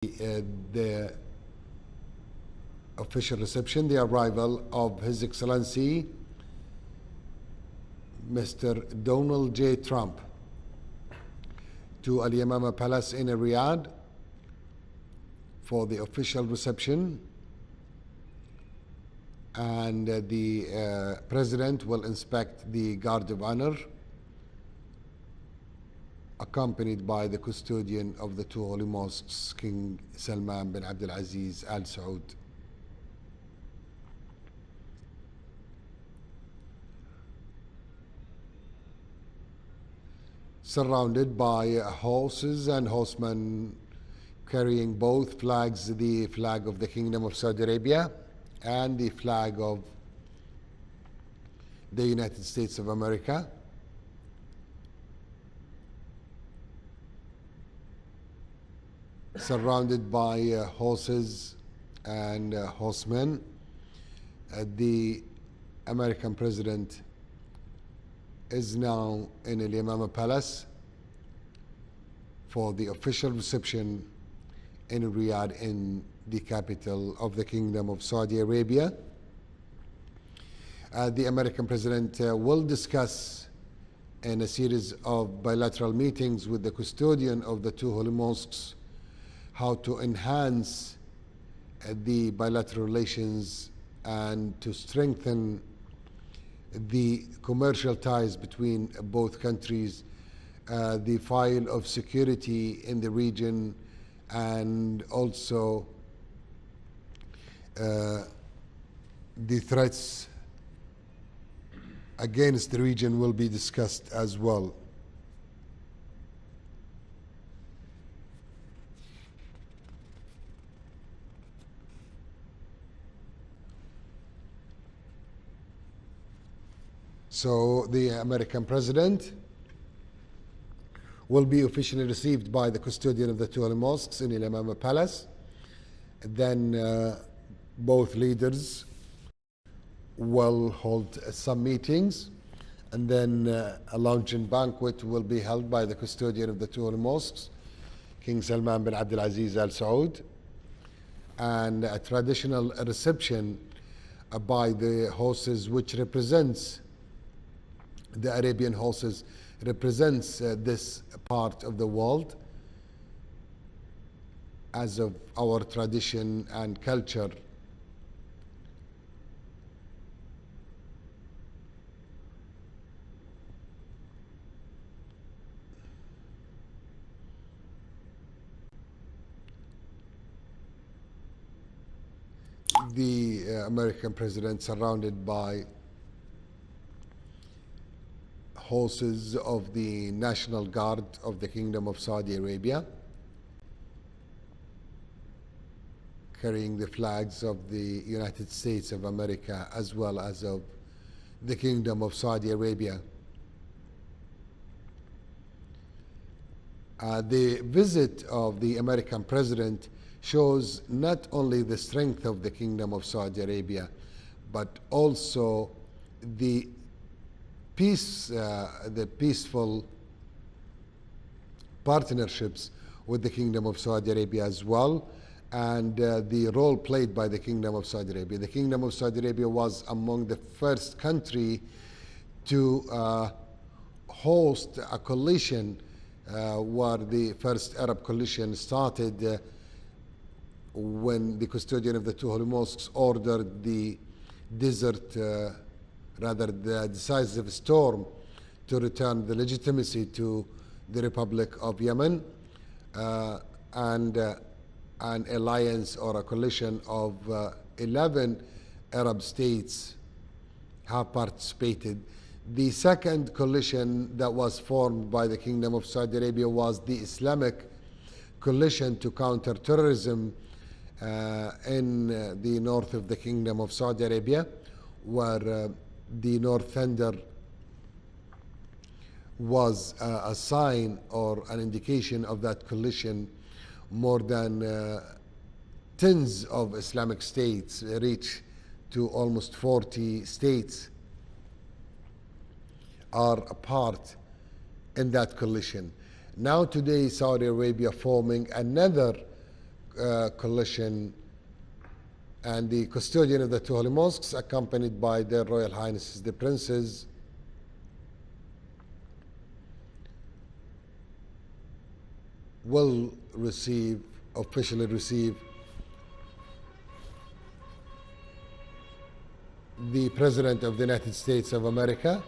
the official reception, the arrival of His Excellency Mr. Donald J. Trump to Al Yamama Palace in Riyadh for the official reception, and the President will inspect the Guard of Honor accompanied by the custodian of the two holy mosques, King Salman bin Abdul Aziz Al Saud. Surrounded by horses and horsemen carrying both flags, the flag of the Kingdom of Saudi Arabia and the flag of the United States of America. Surrounded by horses and horsemen, the American President is now in Al Yamama Palace for the official reception in Riyadh, in the capital of the Kingdom of Saudi Arabia. The American President will discuss in a series of bilateral meetings with the custodian of the two holy mosques how to enhance the bilateral relations and to strengthen the commercial ties between both countries, the file of security in the region, and also the threats against the region will be discussed as well. So the American President will be officially received by the custodian of the two holy mosques in Al Yamama Palace. Then both leaders will hold some meetings, and then a luncheon banquet will be held by the custodian of the two holy mosques, King Salman bin Abdul Aziz Al Saud, and a traditional reception by the horses, which represents the Arabian horses, represents this part of the world as of our tradition and culture. The American President, surrounded by horses of the National Guard of the Kingdom of Saudi Arabia, carrying the flags of the United States of America as well as of the Kingdom of Saudi Arabia. The visit of the American President shows not only the strength of the Kingdom of Saudi Arabia, but also the peaceful partnerships with the Kingdom of Saudi Arabia as well, and the role played by the Kingdom of Saudi Arabia. The Kingdom of Saudi Arabia was among the first country to host a coalition where the first Arab coalition started when the custodian of the two holy mosques ordered the the decisive storm to return the legitimacy to the Republic of Yemen, and an alliance or a coalition of 11 Arab states have participated. The second coalition that was formed by the Kingdom of Saudi Arabia was the Islamic Coalition to Counter Terrorism in the north of the Kingdom of Saudi Arabia, where the North Thunder was a sign or an indication of that coalition. More than tens of Islamic states reach to almost 40 states are a part in that coalition. Now today, Saudi Arabia forming another coalition and the custodian of the two holy mosques, accompanied by their Royal Highnesses the Princes, will officially receive the President of the United States of America.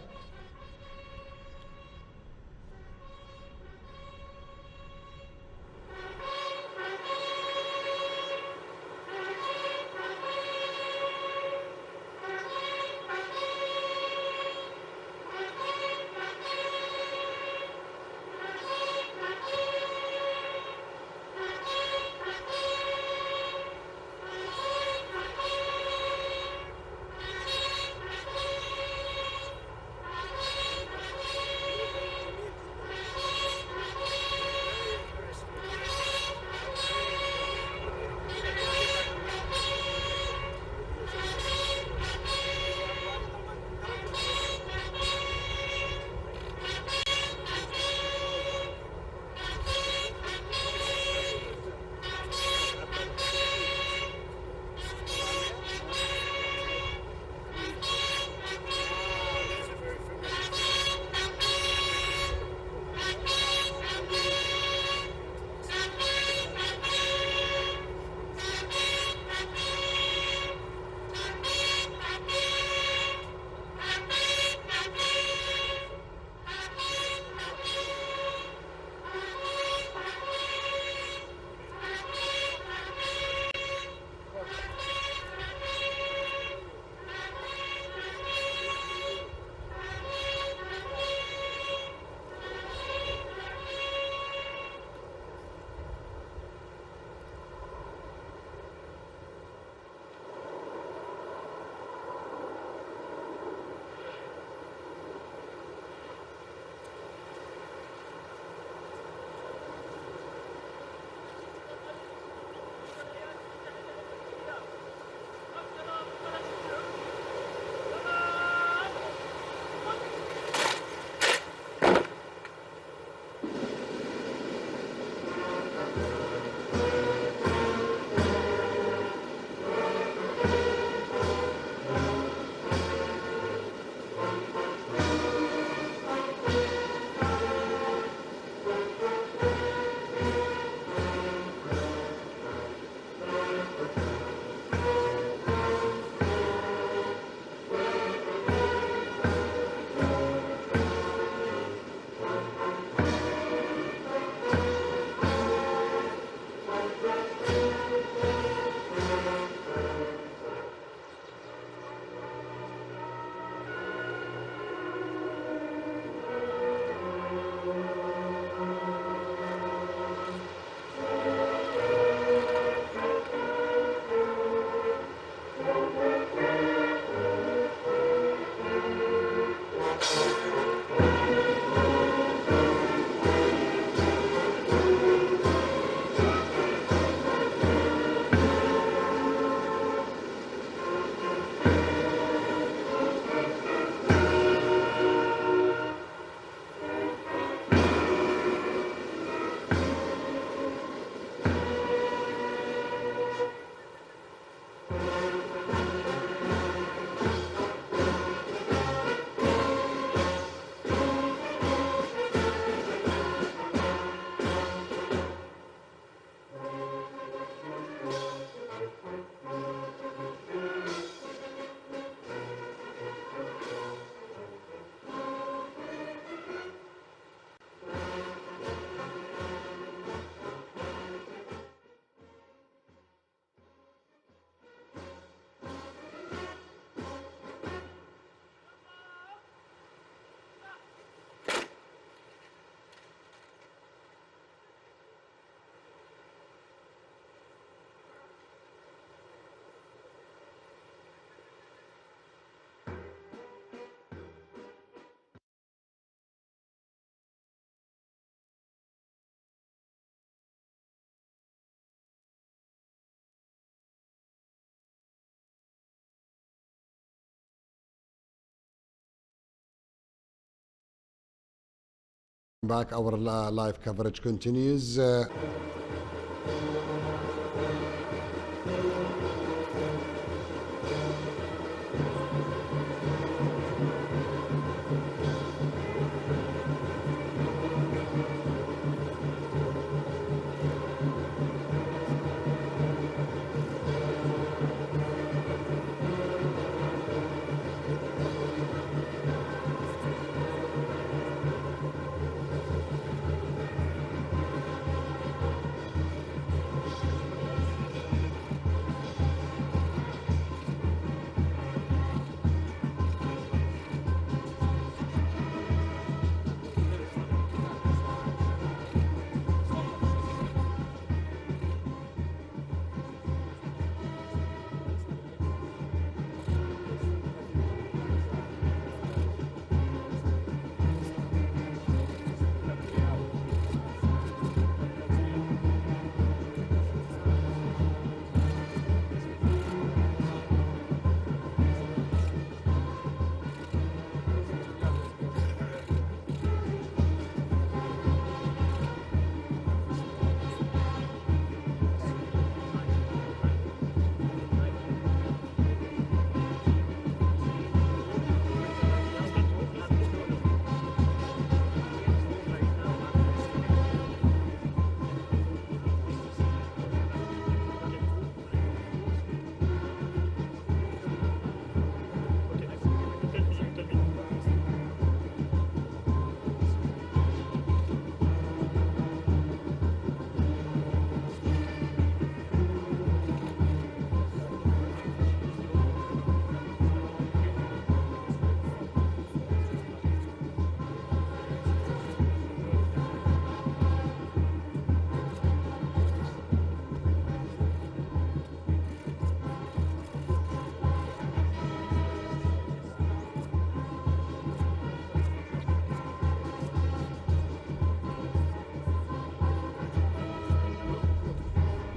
Back, our live coverage continues.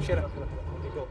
share it. Okay, go.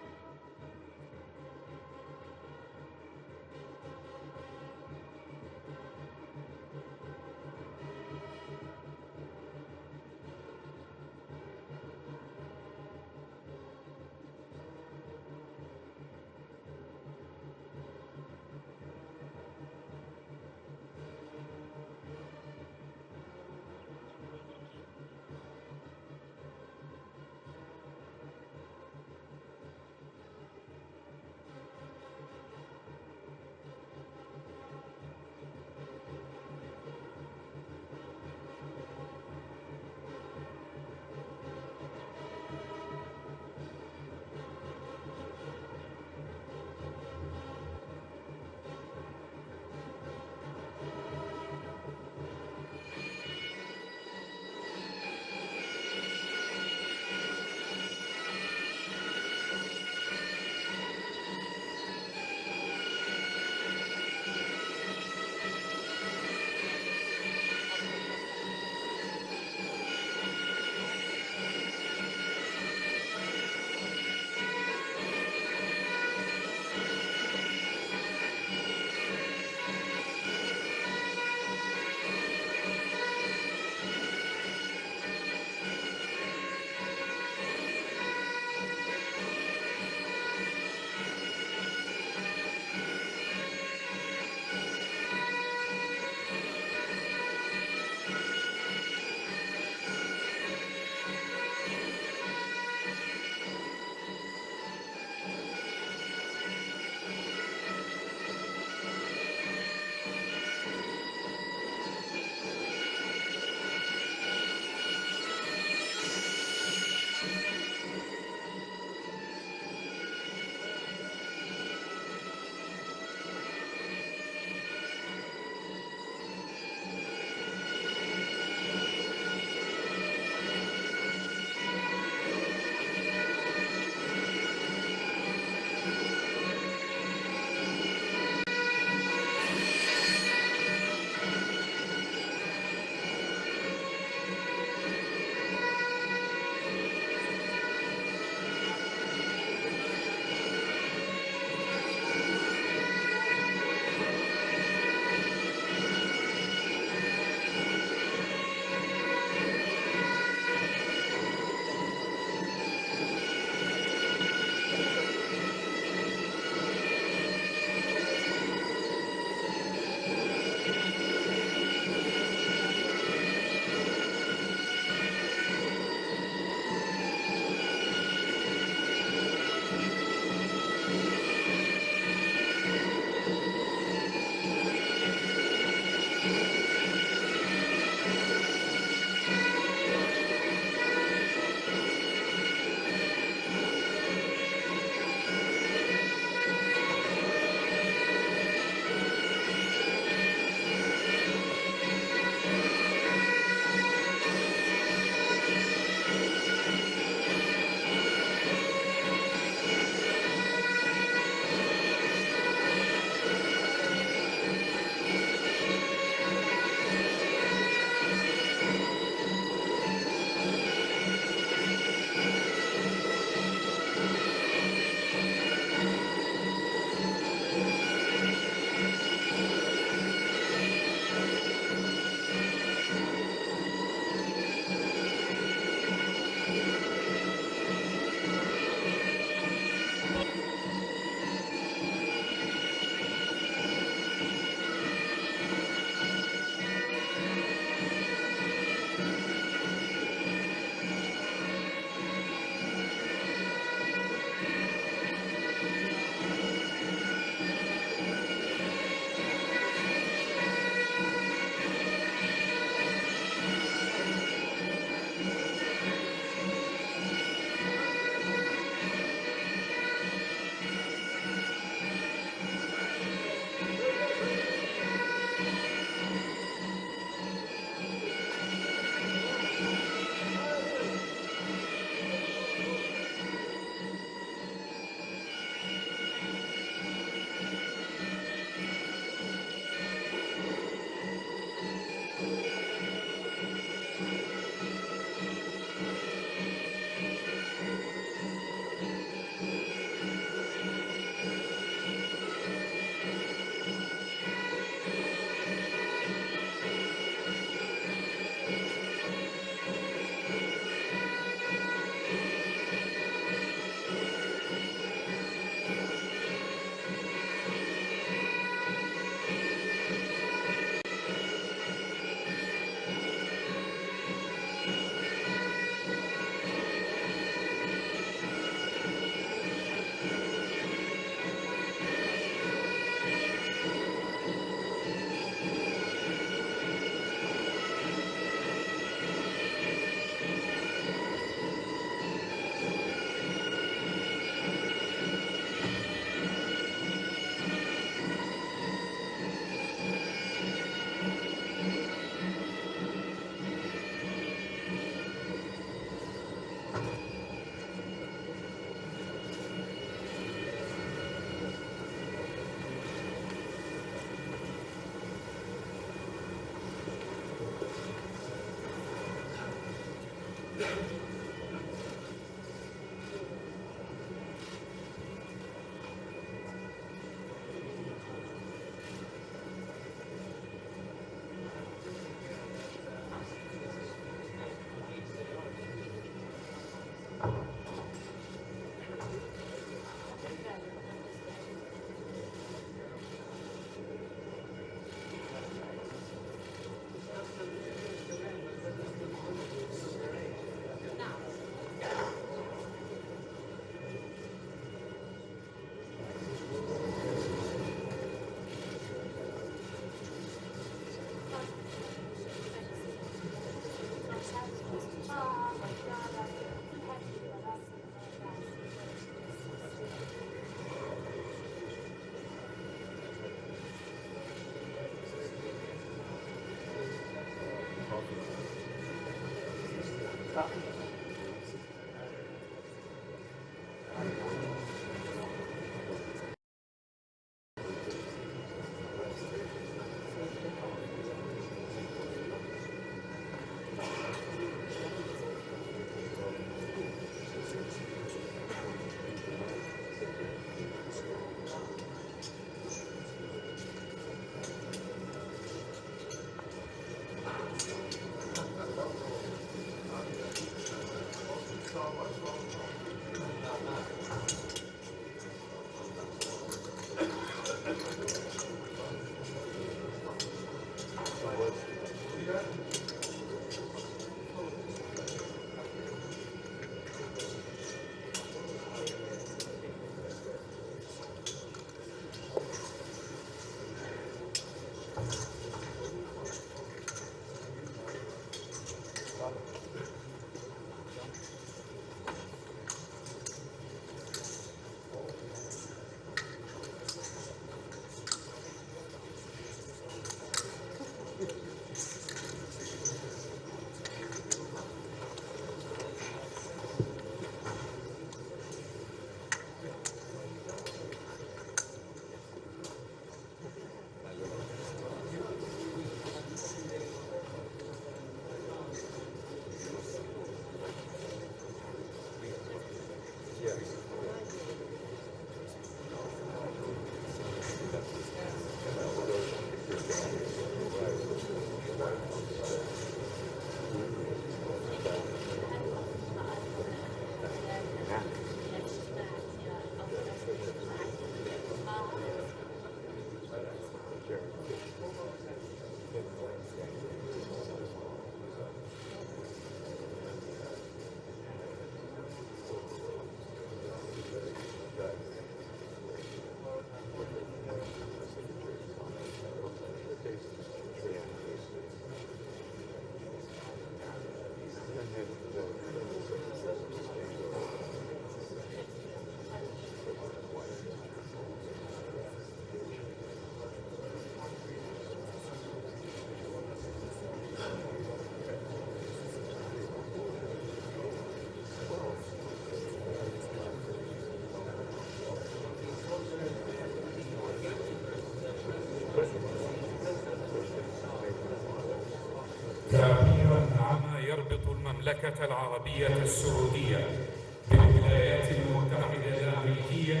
تأخيرا عما يربط المملكة العربية السعودية بالولايات المتحدة الأمريكية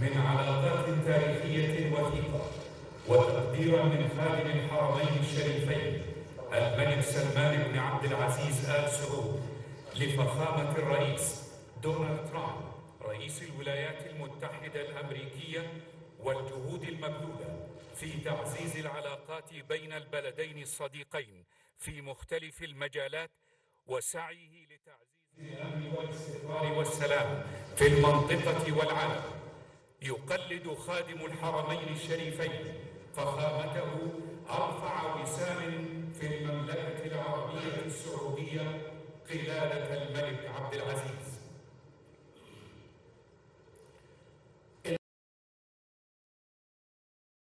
من علاقات تاريخية وثيقة، وتقديرا من خادم الحرمين الشريفين الملك سلمان بن عبد العزيز آل سعود لفخامة الرئيس دونالد ترامب رئيس الولايات المتحدة الأمريكية، والجهود المبذولة في تعزيز العلاقات بين البلدين الصديقين في مختلف المجالات، وسعيه لتعزيز الأمن والاستقرار والسلام في المنطقة والعالم. يقلد خادم الحرمين الشريفين فخامته أرفع وسام في المملكة العربية السعودية قلادة الملك عبد العزيز.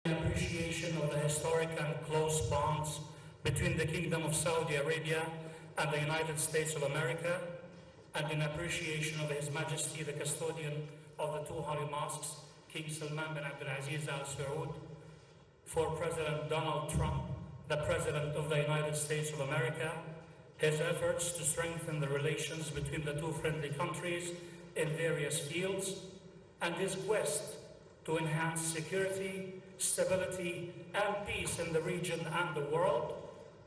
Appreciation of the historic and close bonds between the Kingdom of Saudi Arabia and the United States of America, and in appreciation of His Majesty the Custodian of the two Holy Mosques, King Salman bin Abdulaziz Al Saud, for President Donald Trump, the President of the United States of America, his efforts to strengthen the relations between the two friendly countries in various fields, and his quest to enhance security, stability, and peace in the region and the world.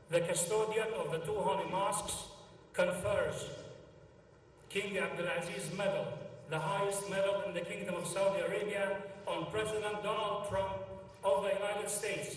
The custodian of the two Holy Mosques confers King Abdulaziz Medal, the highest medal in the Kingdom of Saudi Arabia, on President Donald Trump of the United States.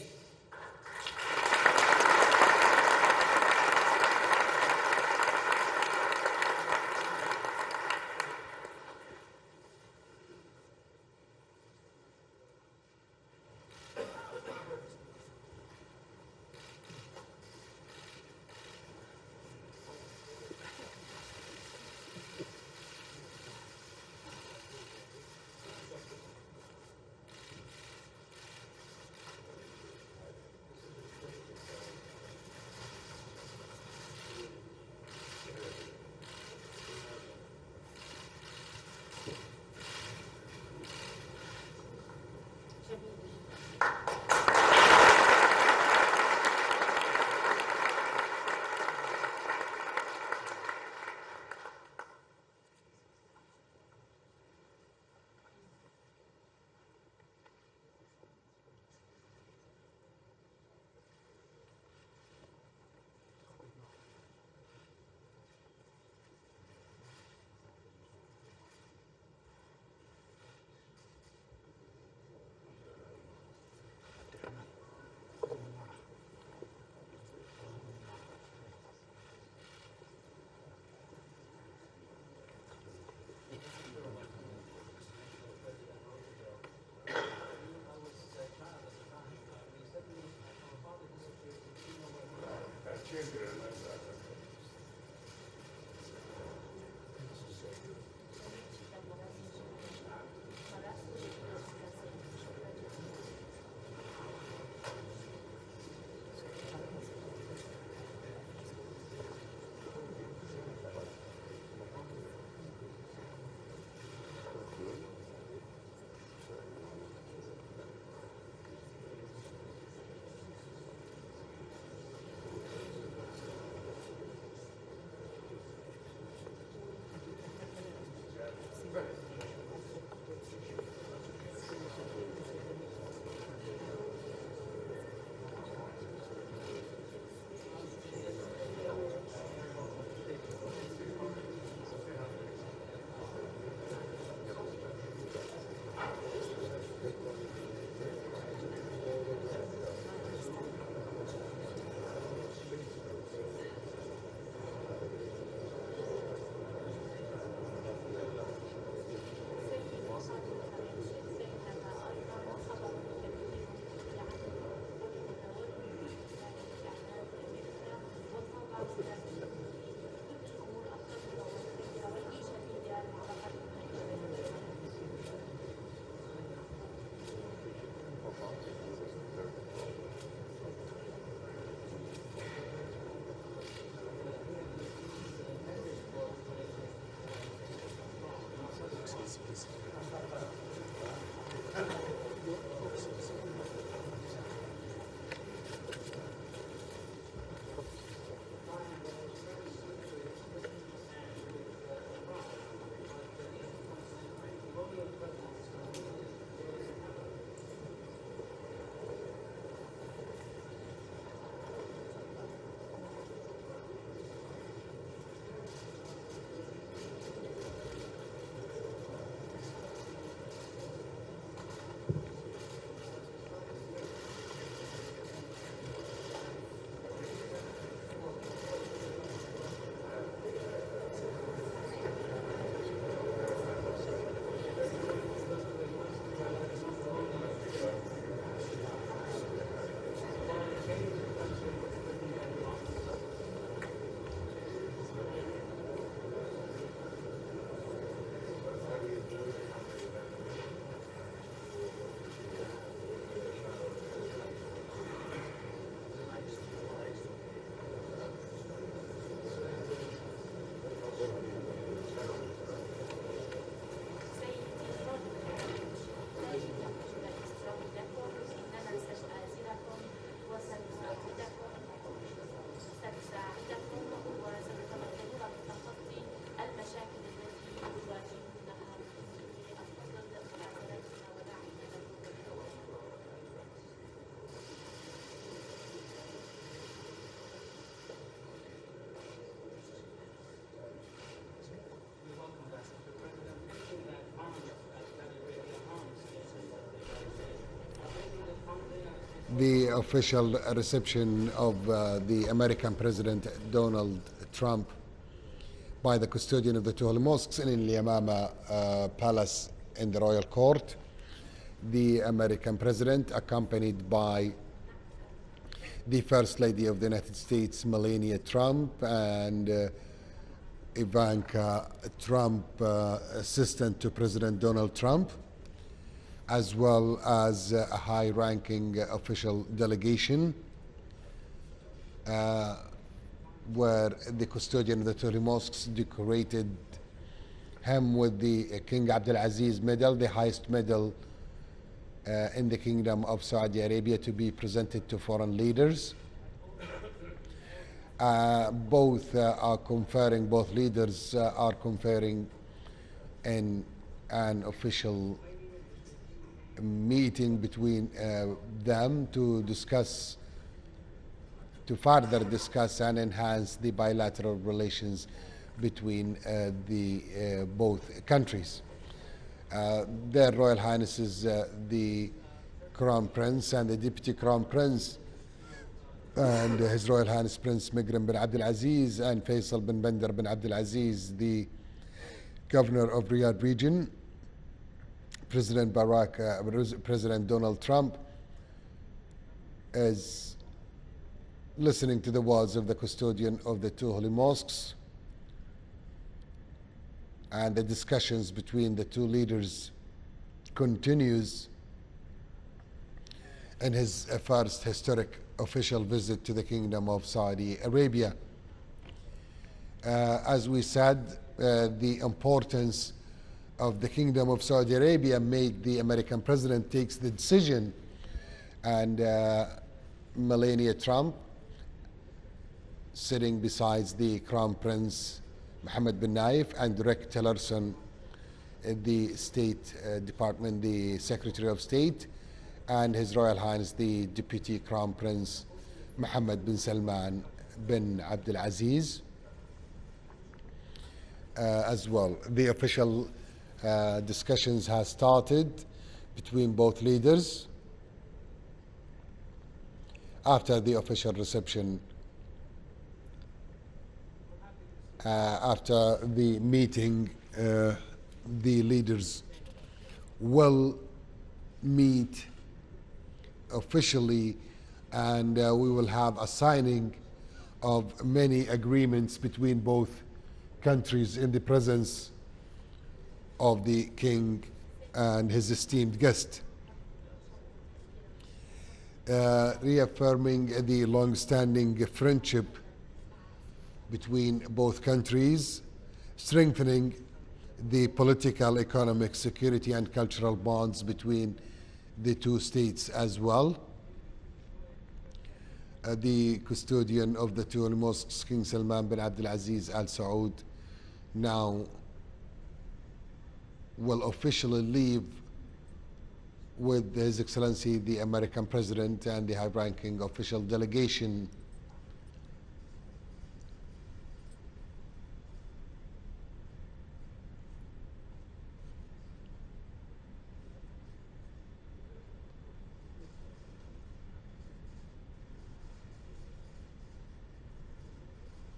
the official reception of the American President Donald Trump by the custodian of the two holy mosques in Al Yamama Palace in the Royal Court. The American President, accompanied by the First Lady of the United States, Melania Trump, and Ivanka Trump, assistant to President Donald Trump, as well as a high-ranking official delegation, where the custodian of the two mosques decorated him with the King Abdulaziz Medal, the highest medal in the Kingdom of Saudi Arabia, to be presented to foreign leaders. Both leaders are conferring in an official meeting between them to further discuss and enhance the bilateral relations between both countries. Their Royal Highnesses, the Crown Prince and the Deputy Crown Prince, and His Royal Highness Prince Migran bin Abdul Aziz and Faisal bin Bandar bin Abdul Aziz, the Governor of Riyadh Region, President Donald Trump is listening to the words of the custodian of the two holy mosques, and the discussions between the two leaders continues in his first historic official visit to the Kingdom of Saudi Arabia. As we said, the importance of the Kingdom of Saudi Arabia made the American president takes the decision, and Melania Trump, sitting besides the Crown Prince Mohammed bin Naif and Rex Tillerson, the State Department, the Secretary of State, and His Royal Highness the Deputy Crown Prince Mohammed bin Salman bin Abdul Aziz as well. The official discussions have started between both leaders after the official reception. After the meeting, the leaders will meet officially, and we will have a signing of many agreements between both countries in the presence of the King and his esteemed guest, reaffirming the long-standing friendship between both countries, strengthening the political, economic, security, and cultural bonds between the two states as well. The custodian of the two holy mosques, King Salman bin Abdul Aziz Al Saud, now will officially leave with His Excellency the American President and the high-ranking official delegation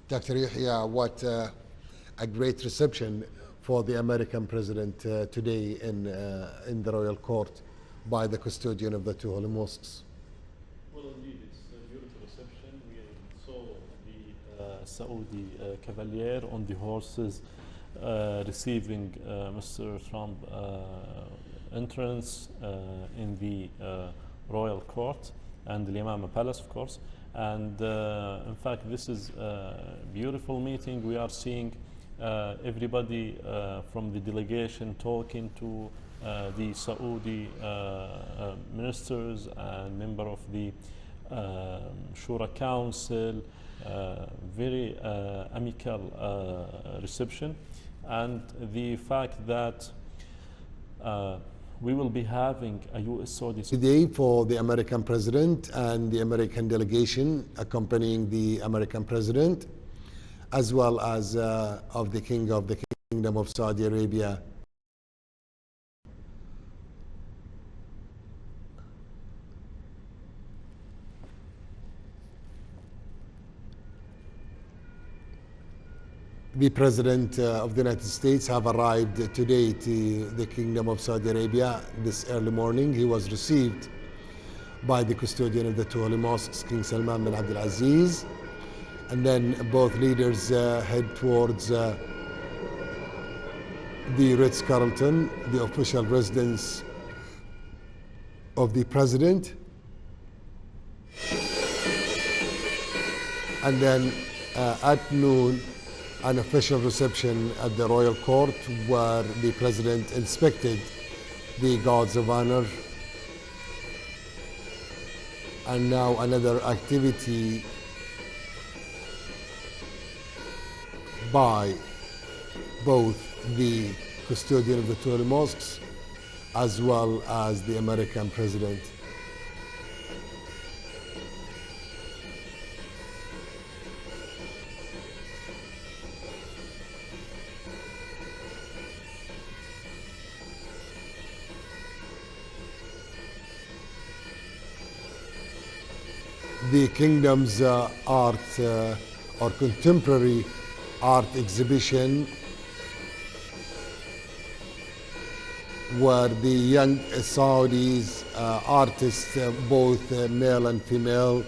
Dr. Yahya, what a great reception for the American president today in the royal court by the custodian of the two holy mosques. Well, indeed, it's a beautiful reception. We saw the Saudi cavalier on the horses receiving Mr. Trump entrance in the royal court and the Yamama Palace, of course. And in fact, this is a beautiful meeting. We are seeing everybody from the delegation talking to the Saudi ministers and member of the Shura Council. Very amicable reception, and the fact that we will be having a U.S. Saudi today for the American president and the American delegation accompanying the American president, as well as of the King of the Kingdom of Saudi Arabia. the President of the United States have arrived today to the Kingdom of Saudi Arabia this early morning. He was received by the custodian of the two holy mosques, King Salman bin Abdul Aziz. And then both leaders head towards the Ritz-Carlton, the official residence of the President. And then at noon, an official reception at the Royal Court where the President inspected the guards of honor. And now another activity by both the custodian of the two holy mosques as well as the American President. The Kingdom's art or contemporary art exhibition where the young Saudis, artists, both male and female,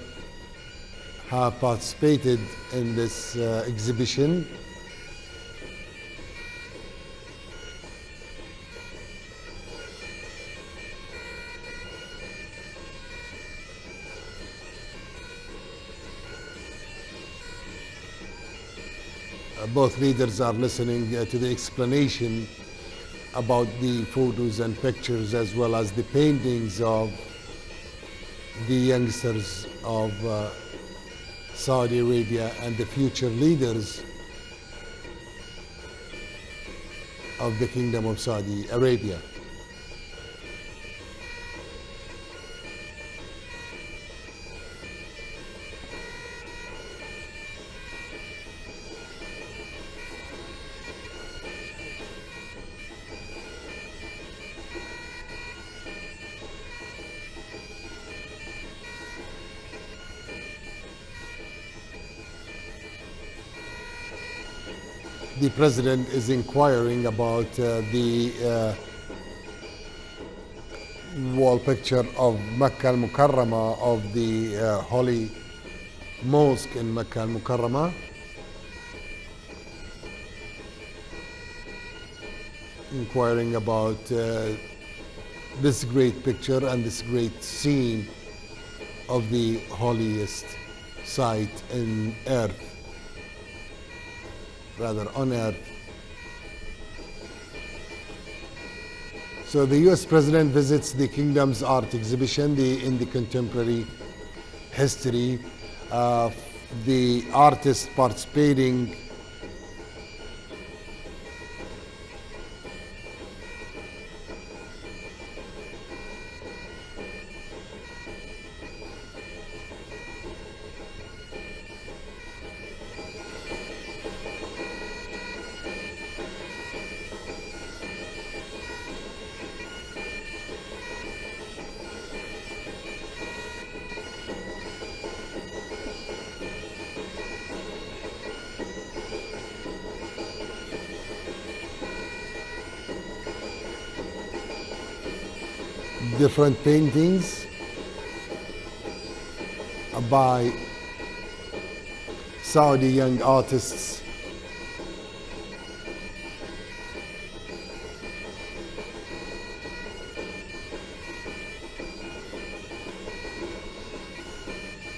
have participated in this exhibition. Both leaders are listening to the explanation about the photos and pictures as well as the paintings of the youngsters of Saudi Arabia and the future leaders of the Kingdom of Saudi Arabia. The President is inquiring about the wall picture of Makkah al-Mukarramah, of the Holy Mosque in Makkah al-Mukarramah. Inquiring about this great picture and this great scene of the holiest site in earth, rather on earth. So the US President visits the Kingdom's art exhibition in the contemporary history. The artists participating different paintings by Saudi young artists.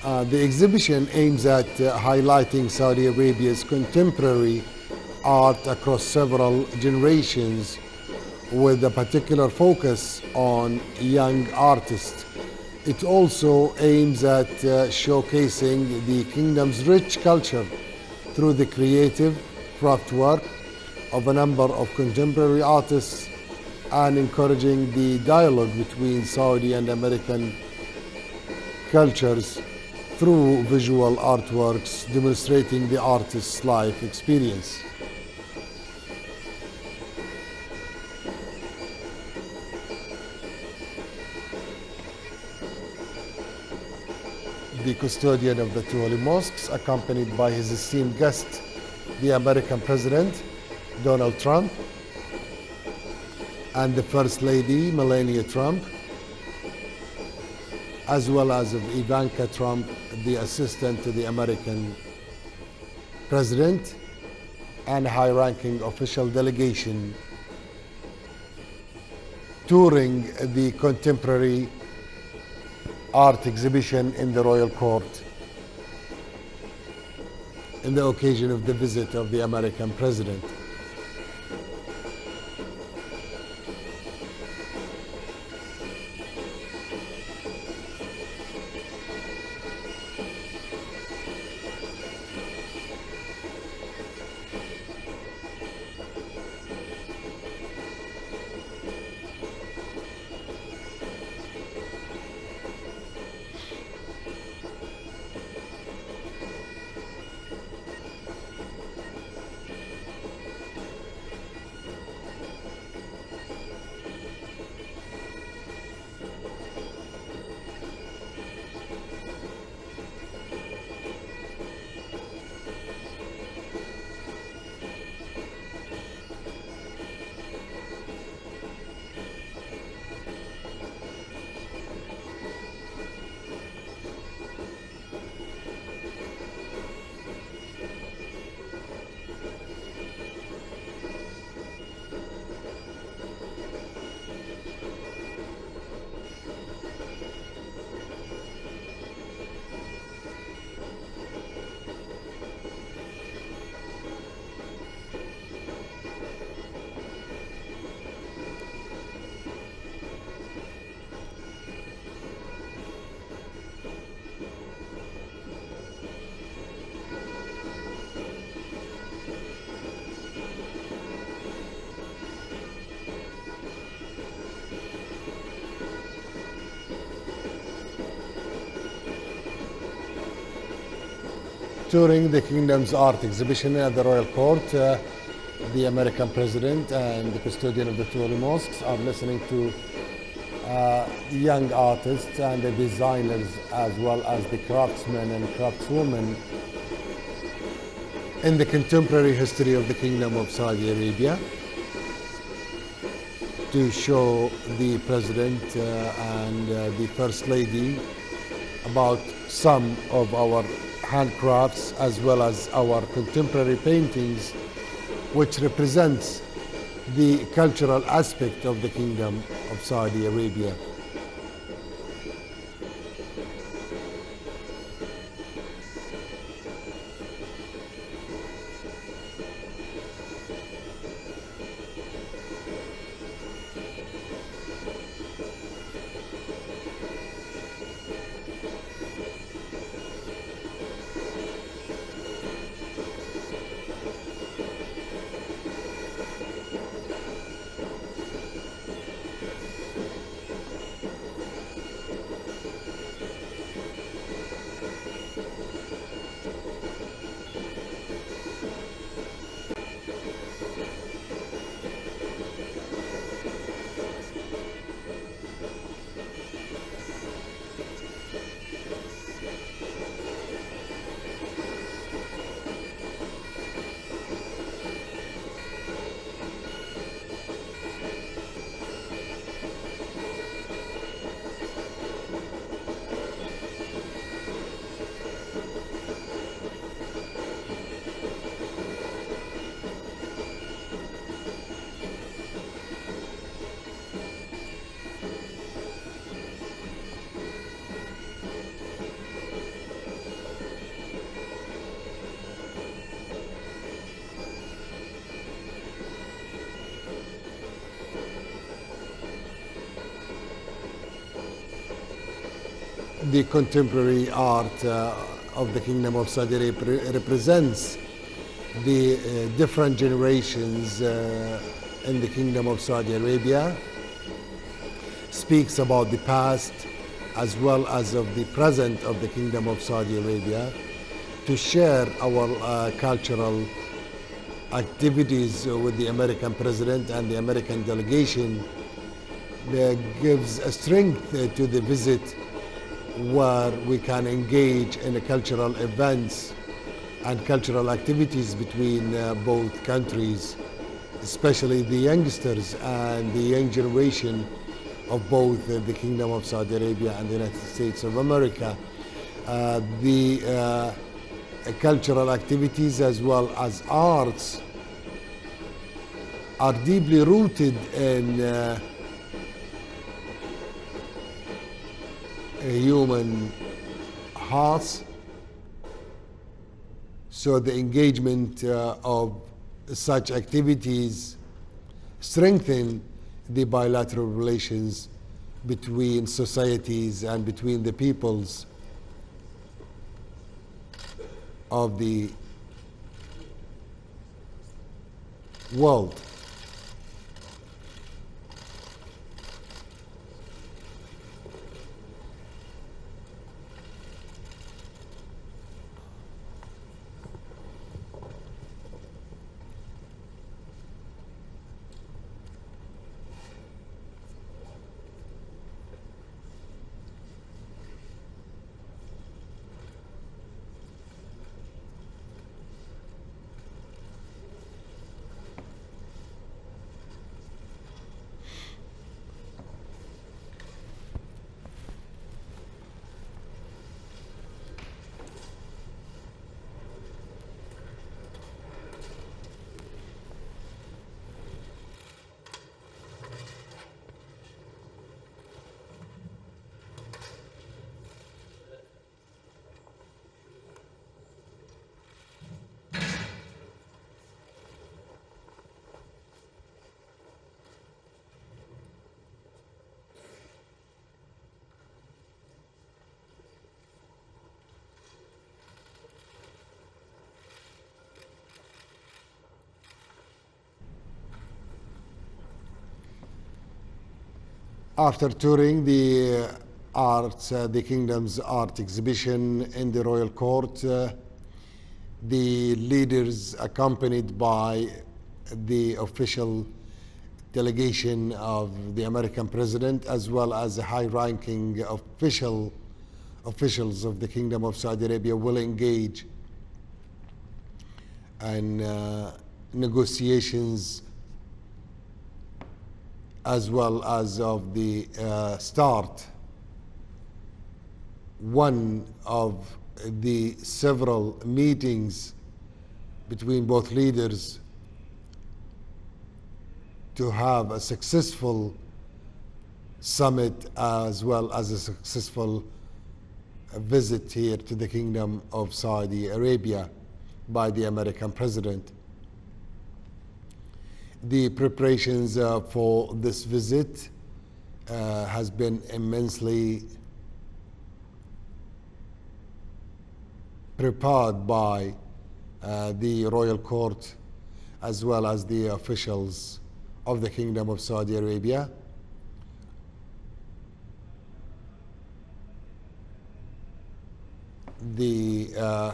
The exhibition aims at highlighting Saudi Arabia's contemporary art across several generations, with a particular focus on young artists. It also aims at showcasing the Kingdom's rich culture through the creative craft work of a number of contemporary artists and encouraging the dialogue between Saudi and American cultures through visual artworks demonstrating the artist's life experience. The custodian of the two holy mosques, accompanied by his esteemed guest, the American President, Donald Trump, and the First Lady, Melania Trump, as well as of Ivanka Trump, the assistant to the American President, and high-ranking official delegation touring the contemporary art exhibition in the Royal Court in the occasion of the visit of the American President. Touring the kingdom's art exhibition at the Royal Court, the American President and the custodian of the two holy mosques are listening to young artists and the designers, as well as the craftsmen and craftswomen in the contemporary history of the Kingdom of Saudi Arabia, to show the President and the First Lady about some of our handcrafts as well as our contemporary paintings, which represents the cultural aspect of the Kingdom of Saudi Arabia. The contemporary art of the Kingdom of Saudi Arabia represents the different generations in the Kingdom of Saudi Arabia, speaks about the past as well as of the present of the Kingdom of Saudi Arabia, to share our cultural activities with the American President and the American delegation. Gives a strength to the visit, where we can engage in the cultural events and cultural activities between both countries, especially the youngsters and the young generation of both the Kingdom of Saudi Arabia and the United States of America. The cultural activities as well as arts are deeply rooted in human hearts. So the engagement of such activities strengthen the bilateral relations between societies and between the peoples of the world. After touring the the Kingdom's art exhibition in the Royal Court, the leaders, accompanied by the official delegation of the American president, as well as the high-ranking officials of the Kingdom of Saudi Arabia, will engage in negotiations as well as of the start one of the several meetings between both leaders to have a successful summit as well as a successful visit here to the Kingdom of Saudi Arabia by the American president. The preparations for this visit has been immensely prepared by the Royal Court as well as the officials of the Kingdom of Saudi Arabia. The